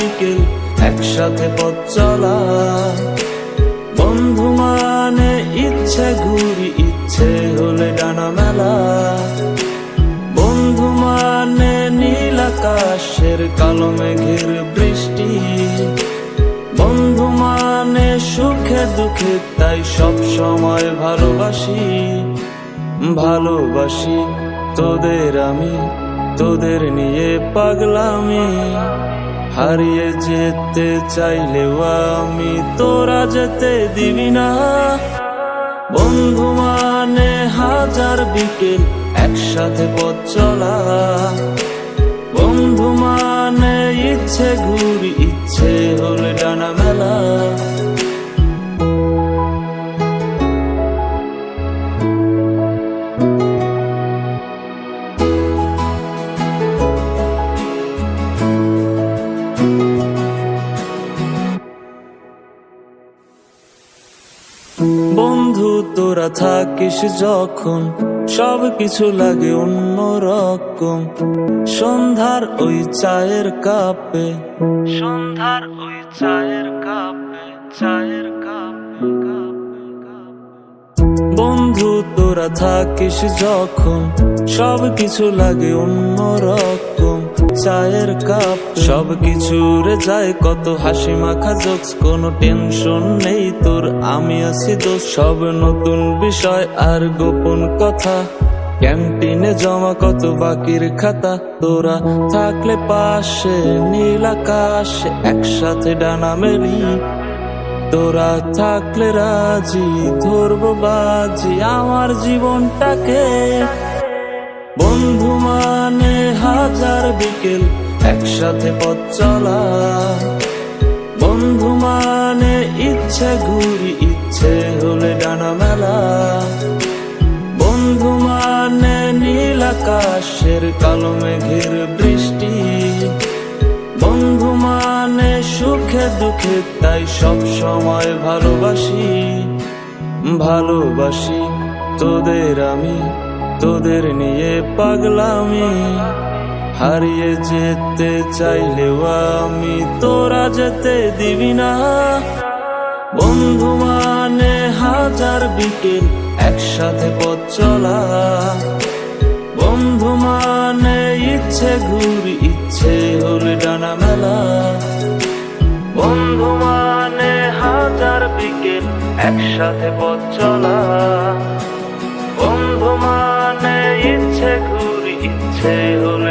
বিকেল একসাথে পথ চলা। বন্ধু মানে ইচ্ছে ঘুরি, ইচ্ছে হলে ডানা মেলা। বন্ধু মানে নীল আকাশের কালো মেঘের বৃষ্টি। বন্ধু মানে সুখে দুঃখে তাই সব সময় ভালোবাসি। ভালোবাসি তোদের আমি, তোদের নিয়ে পাগলামি। হারিয়ে যেতে চাইলেও আমি তোরা যেতে দিবি না। বন্ধু মানে হাজার বিকেল একসাথে পথ চলা। বন্ধু মানে ইচ্ছে ঘুরি, ইচ্ছে হলে ডানা মেলা। বন্ধু তোরা থাকিস যখন সব কিছু লাগে অন্যরকম। সন্ধ্যার ওই চায়ের কাপে, সন্ধ্যার ওই চায়ের কাপে, চায়ের কাপে। বন্ধু তোরা থাকিস যখন সব কিছু লাগে অন্যরকম। চায়ের কাপ সব কিছু রে যায় কত হাসি মাখা জোকস। কোনো টেনশন নেই তোর, আমি আছি দোষ। সব নতুন বিষয় আর গোপন কথা, ক্যান্টিনে জমা কত বাকির খাতা। তোরা থাকলে পাশে নীল আকাশে একসাথে ডানা মেলি। তোরা থাকলে রাজি ধরবো বাজি আমার জীবনটাকে। বন্ধু মানে হাজার বিকেল একসাথে পথ চলা। বন্ধু মানে ইচ্ছে ঘুরি, ইচ্ছে হলে ডানা মেলা। বন্ধু মানে নীল আকাশের কালো মেঘের বৃষ্টি। বন্ধু মানে সুখে দুঃখে তাই সব সময় ভালোবাসি। ভালোবাসি তোদের আমি, তোদের নিয়ে পাগলামি। হারিয়ে যেতে চাইলেও আমি তোরা যেতে দিবি না। বন্ধু মানে হাজার বিকেল একসাথে পথ চলা। বন্ধু মানে ইচ্ছে ঘুরি, ইচ্ছে হলে ডানা মেলা। বন্ধু মানে হাজার বিকেল একসাথে পথ চলা। বন্ধু মানে ইচ্ছে ঘুরি, ইচ্ছে হলে